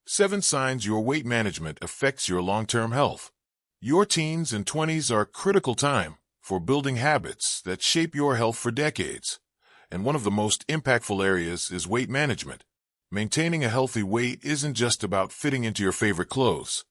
7 signs your weight management affects your long-term health. Your teens and 20s are a critical time for building habits that shape your health for decades. And one of the most impactful areas is weight management. Maintaining a healthy weight isn't just about fitting into your favorite clothes.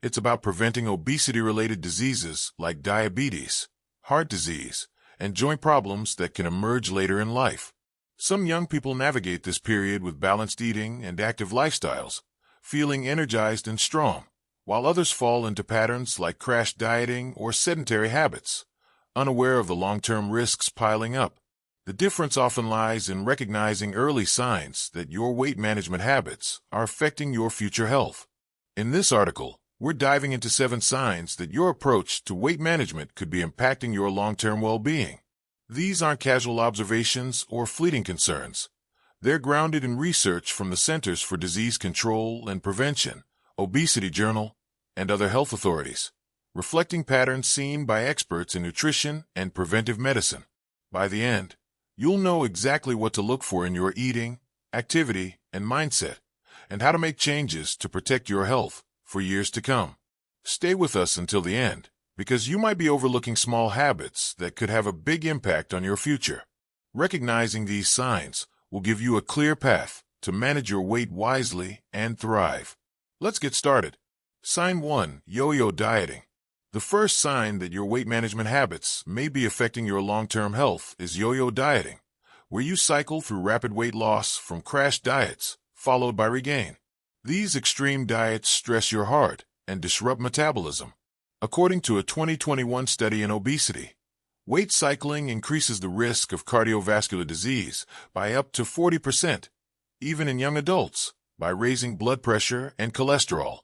It's about preventing obesity-related diseases like diabetes, heart disease, and joint problems that can emerge later in life. Some young people navigate this period with balanced eating and active lifestyles, feeling energized and strong, while others fall into patterns like crash dieting or sedentary habits, unaware of the long-term risks piling up. The difference often lies in recognizing early signs that your weight management habits are affecting your future health. In this article, we're diving into 7 signs that your approach to weight management could be impacting your long-term well-being. These aren't casual observations or fleeting concerns. They're grounded in research from the Centers for Disease Control and Prevention, Obesity Journal, and other health authorities, reflecting patterns seen by experts in nutrition and preventive medicine. By the end, you'll know exactly what to look for in your eating, activity, and mindset, and how to make changes to protect your health for years to come. Stay with us until the end, because you might be overlooking small habits that could have a big impact on your future. Recognizing these signs will give you a clear path to manage your weight wisely and thrive. Let's get started. Sign 1. Yo-yo dieting. The first sign that your weight management habits may be affecting your long-term health is yo-yo dieting, where you cycle through rapid weight loss from crash diets, followed by regain. These extreme diets stress your heart and disrupt metabolism. According to a 2021 study in obesity, weight cycling increases the risk of cardiovascular disease by up to 40%, even in young adults, by raising blood pressure and cholesterol.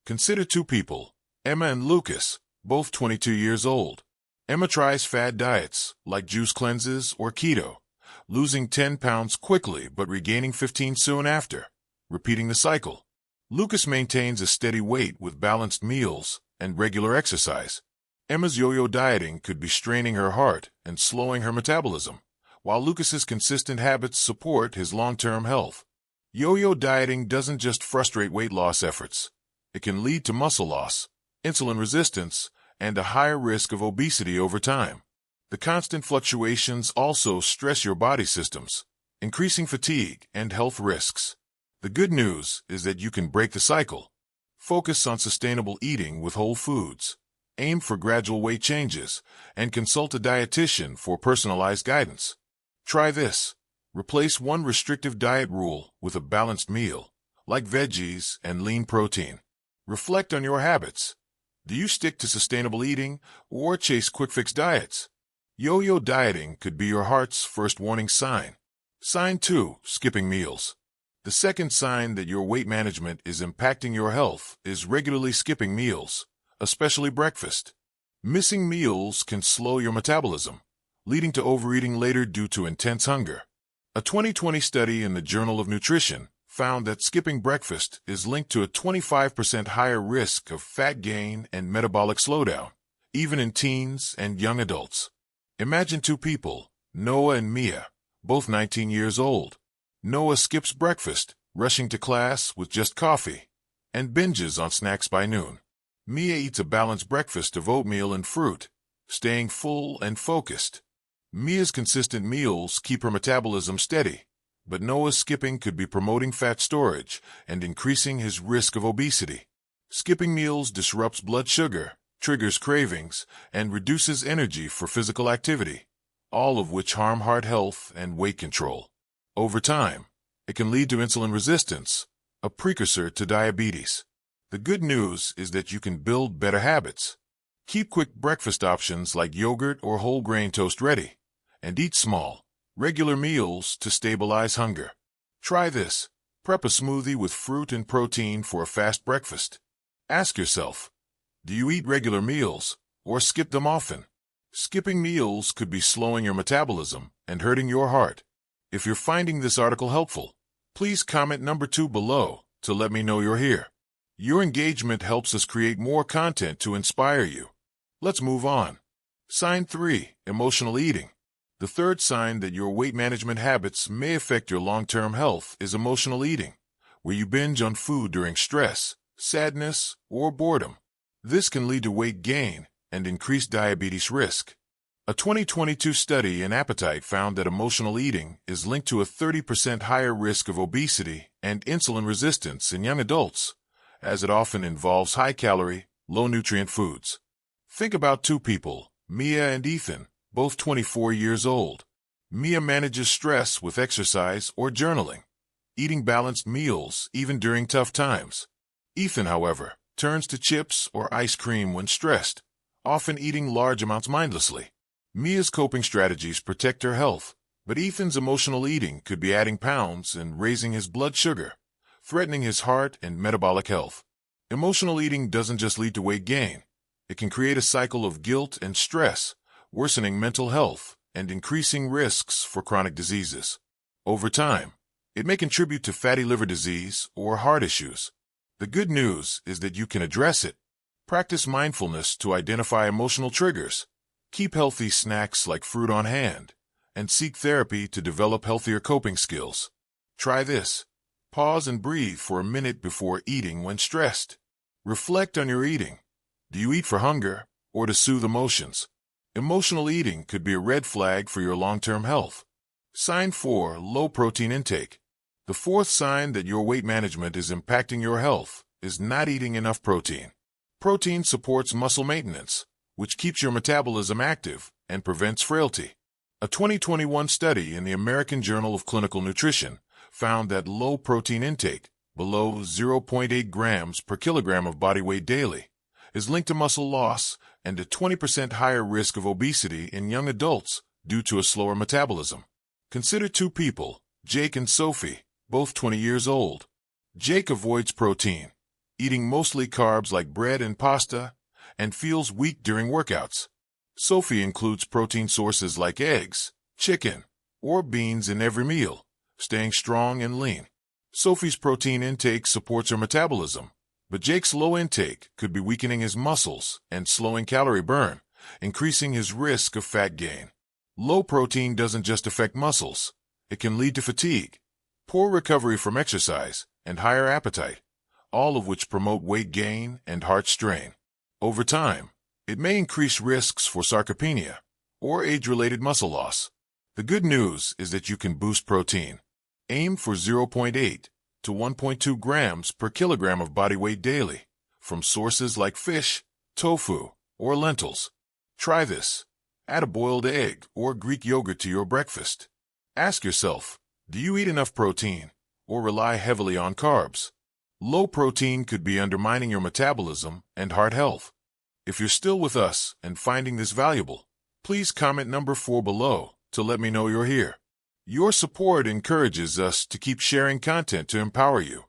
Consider 2 people, Emma and Lucas, both 22 years old. Emma tries fad diets like juice cleanses or keto, losing 10 pounds quickly but regaining 15 soon after, repeating the cycle. Lucas maintains a steady weight with balanced meals and regular exercise. Emma's yo-yo dieting could be straining her heart and slowing her metabolism, while Lucas's consistent habits support his long-term health. Yo-yo dieting doesn't just frustrate weight loss efforts. It can lead to muscle loss, insulin resistance, and a higher risk of obesity over time. The constant fluctuations also stress your body systems, increasing fatigue and health risks. The good news is that you can break the cycle. Focus on sustainable eating with whole foods. Aim for gradual weight changes, and consult a dietitian for personalized guidance. Try this. Replace one restrictive diet rule with a balanced meal, like veggies and lean protein. Reflect on your habits. Do you stick to sustainable eating or chase quick-fix diets? Yo-yo dieting could be your heart's first warning sign. Sign 2. Skipping meals. The second sign that your weight management is impacting your health is regularly skipping meals, especially breakfast. Missing meals can slow your metabolism, leading to overeating later due to intense hunger. A 2020 study in the Journal of Nutrition found that skipping breakfast is linked to a 25% higher risk of fat gain and metabolic slowdown, even in teens and young adults. Imagine 2 people, Noah and Mia, both 19 years old. Noah skips breakfast, rushing to class with just coffee, and binges on snacks by noon. Mia eats a balanced breakfast of oatmeal and fruit, staying full and focused. Mia's consistent meals keep her metabolism steady, but Noah's skipping could be promoting fat storage and increasing his risk of obesity. Skipping meals disrupts blood sugar, triggers cravings, and reduces energy for physical activity, all of which harm heart health and weight control. Over time, it can lead to insulin resistance, a precursor to diabetes. The good news is that you can build better habits. Keep quick breakfast options like yogurt or whole grain toast ready, and eat small, regular meals to stabilize hunger. Try this. Prep a smoothie with fruit and protein for a fast breakfast. Ask yourself, do you eat regular meals or skip them often? Skipping meals could be slowing your metabolism and hurting your heart. If you're finding this article helpful, please comment number 2 below to let me know you're here. Your engagement helps us create more content to inspire you. Let's move on. Sign 3. Emotional eating. The third sign that your weight management habits may affect your long-term health is emotional eating, where you binge on food during stress, sadness, or boredom. This can lead to weight gain and increased diabetes risk. A 2022 study in appetite found that emotional eating is linked to a 30% higher risk of obesity and insulin resistance in young adults, as it often involves high-calorie, low-nutrient foods. Think about two people, Mia and Ethan, both 24 years old. Mia manages stress with exercise or journaling, eating balanced meals even during tough times. Ethan, however, turns to chips or ice cream when stressed, often eating large amounts mindlessly. Mia's coping strategies protect her health, but Ethan's emotional eating could be adding pounds and raising his blood sugar, threatening his heart and metabolic health. Emotional eating doesn't just lead to weight gain. It can create a cycle of guilt and stress, worsening mental health and increasing risks for chronic diseases. Over time, it may contribute to fatty liver disease or heart issues. The good news is that you can address it. Practice mindfulness to identify emotional triggers. Keep healthy snacks like fruit on hand, and seek therapy to develop healthier coping skills. Try this. Pause and breathe for a minute before eating when stressed. Reflect on your eating. Do you eat for hunger or to soothe emotions? Emotional eating could be a red flag for your long-term health. Sign 4. Low protein intake. The fourth sign that your weight management is impacting your health is not eating enough protein. Protein supports muscle maintenance, which keeps your metabolism active and prevents frailty. A 2021 study in the American Journal of Clinical Nutrition found that low protein intake, below 0.8 grams per kilogram of body weight daily, is linked to muscle loss and a 20% higher risk of obesity in young adults due to a slower metabolism. Consider two people, Jake and Sophie, both 20 years old. Jake avoids protein, eating mostly carbs like bread and pasta, and feels weak during workouts. Sophie includes protein sources like eggs, chicken, or beans in every meal, staying strong and lean. Sophie's protein intake supports her metabolism, but Jake's low intake could be weakening his muscles and slowing calorie burn, increasing his risk of fat gain. Low protein doesn't just affect muscles. It can lead to fatigue, poor recovery from exercise, and higher appetite, all of which promote weight gain and heart strain. Over time, it may increase risks for sarcopenia or age-related muscle loss. The good news is that you can boost protein. Aim for 0.8 to 1.2 grams per kilogram of body weight daily from sources like fish, tofu, or lentils. Try this. Add a boiled egg or Greek yogurt to your breakfast. Ask yourself, do you eat enough protein or rely heavily on carbs? Low protein could be undermining your metabolism and heart health. If you're still with us and finding this valuable, please comment number 4 below to let me know you're here. Your support encourages us to keep sharing content to empower you.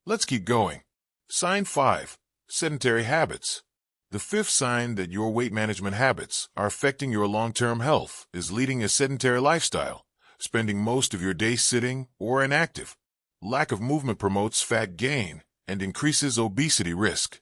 Let's keep going. Sign 5. Sedentary habits. The fifth sign that your weight management habits are affecting your long-term health is leading a sedentary lifestyle, spending most of your day sitting or inactive. Lack of movement promotes fat gain and increases obesity risk.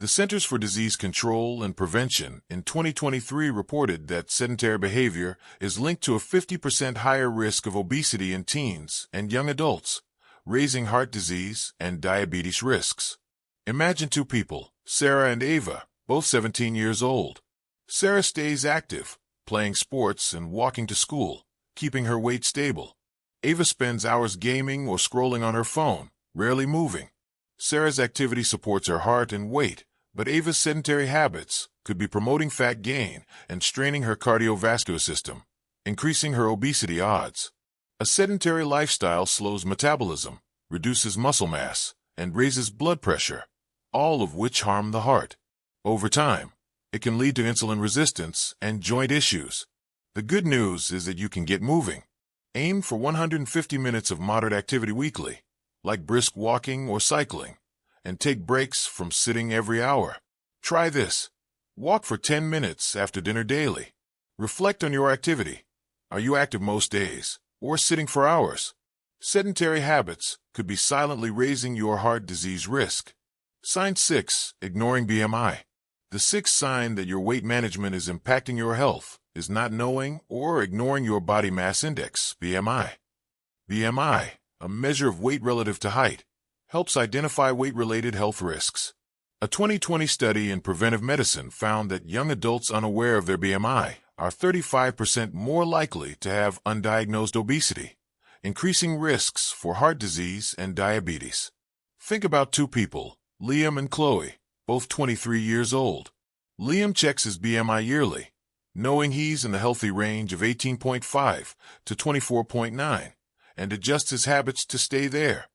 The Centers for Disease Control and Prevention in 2023 reported that sedentary behavior is linked to a 50% higher risk of obesity in teens and young adults, raising heart disease and diabetes risks. Imagine two people, Sarah and Ava, both 17 years old. Sarah stays active, playing sports and walking to school, keeping her weight stable. Ava spends hours gaming or scrolling on her phone, rarely moving. Sarah's activity supports her heart and weight, but Ava's sedentary habits could be promoting fat gain and straining her cardiovascular system, increasing her obesity odds. A sedentary lifestyle slows metabolism, reduces muscle mass, and raises blood pressure, all of which harm the heart. Over time, it can lead to insulin resistance and joint issues. The good news is that you can get moving. Aim for 150 minutes of moderate activity weekly, like brisk walking or cycling, and take breaks from sitting every hour. Try this. Walk for 10 minutes after dinner daily. Reflect on your activity. Are you active most days, or sitting for hours? Sedentary habits could be silently raising your heart disease risk. Sign 6. Ignoring BMI. The sixth sign that your weight management is impacting your health is not knowing or ignoring your body mass index, BMI. BMI, a measure of weight relative to height, helps identify weight-related health risks. A 2020 study in preventive medicine found that young adults unaware of their BMI are 35% more likely to have undiagnosed obesity, increasing risks for heart disease and diabetes. Think about two people, Liam and Chloe, both 23 years old. Liam checks his BMI yearly, knowing he's in the healthy range of 18.5 to 24.9, and adjusts his habits to stay there.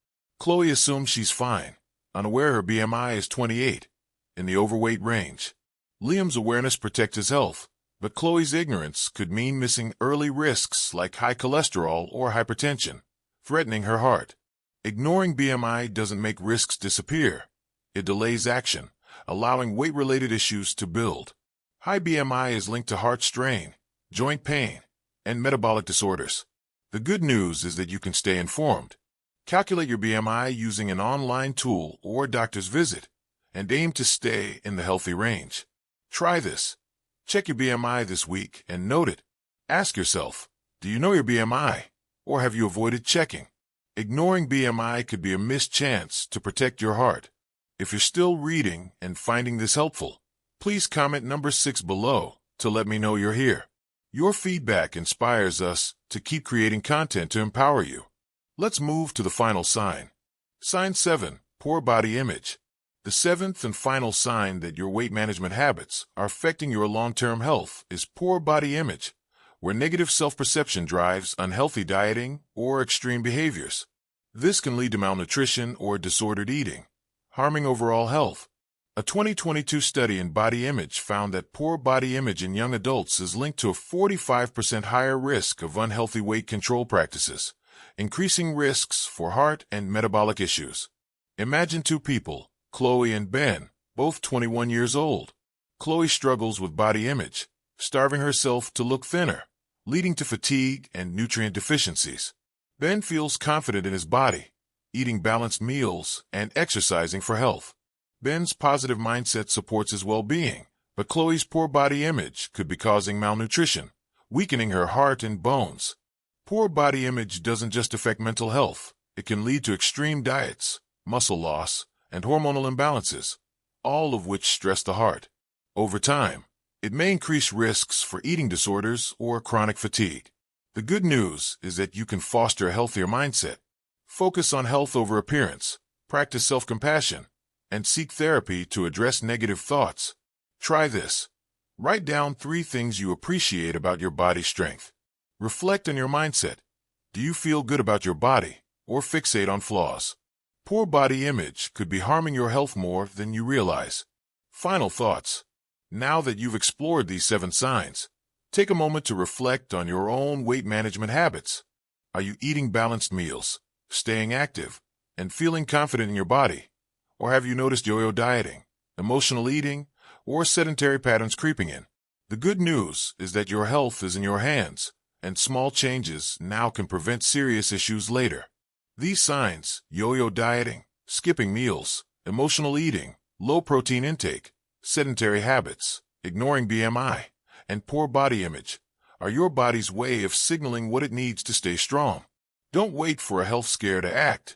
Chloe assumes she's fine, unaware her BMI is 28, in the overweight range. Liam's awareness protects his health, but Chloe's ignorance could mean missing early risks like high cholesterol or hypertension, threatening her heart. Ignoring BMI doesn't make risks disappear. It delays action, allowing weight-related issues to build. High BMI is linked to heart strain, joint pain, and metabolic disorders. The good news is that you can stay informed. Calculate your BMI using an online tool or doctor's visit, and aim to stay in the healthy range. Try this. Check your BMI this week and note it. Ask yourself, do you know your BMI, or have you avoided checking? Ignoring BMI could be a missed chance to protect your heart. If you're still reading and finding this helpful, please comment number 6 below to let me know you're here. Your feedback inspires us to keep creating content to empower you. Let's move to the final sign. Sign 7, poor body image. The 7th and final sign that your weight management habits are affecting your long-term health is poor body image, where negative self-perception drives unhealthy dieting or extreme behaviors. This can lead to malnutrition or disordered eating, harming overall health. A 2022 study in body image found that poor body image in young adults is linked to a 45% higher risk of unhealthy weight control practices, increasing risks for heart and metabolic issues. Imagine two people, Chloe and Ben, both 21 years old. Chloe struggles with body image, starving herself to look thinner, leading to fatigue and nutrient deficiencies. Ben feels confident in his body, eating balanced meals and exercising for health. Ben's positive mindset supports his well-being, but Chloe's poor body image could be causing malnutrition, weakening her heart and bones. Poor body image doesn't just affect mental health. It can lead to extreme diets, muscle loss, and hormonal imbalances, all of which stress the heart. Over time, it may increase risks for eating disorders or chronic fatigue. The good news is that you can foster a healthier mindset. Focus on health over appearance, practice self-compassion, and seek therapy to address negative thoughts. Try this. Write down 3 things you appreciate about your body strength. Reflect on your mindset. Do you feel good about your body, or fixate on flaws? Poor body image could be harming your health more than you realize. Final thoughts. Now that you've explored these 7 signs, take a moment to reflect on your own weight management habits. Are you eating balanced meals, staying active, and feeling confident in your body? Or have you noticed yo-yo dieting, emotional eating, or sedentary patterns creeping in? The good news is that your health is in your hands, and small changes now can prevent serious issues later. These signs, yo-yo dieting, skipping meals, emotional eating, low protein intake, sedentary habits, ignoring BMI, and poor body image, are your body's way of signaling what it needs to stay strong. Don't wait for a health scare to act.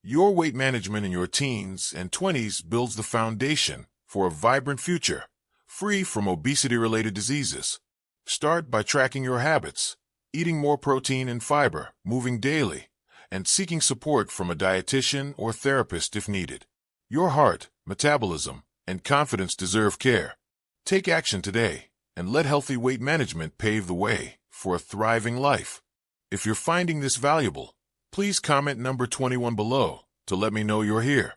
Your weight management in your teens and 20s builds the foundation for a vibrant future, free from obesity-related diseases. Start by tracking your habits, eating more protein and fiber, moving daily, and seeking support from a dietitian or therapist if needed. Your heart, metabolism, and confidence deserve care. Take action today, and let healthy weight management pave the way for a thriving life. If you're finding this valuable, please comment number 21 below to let me know you're here.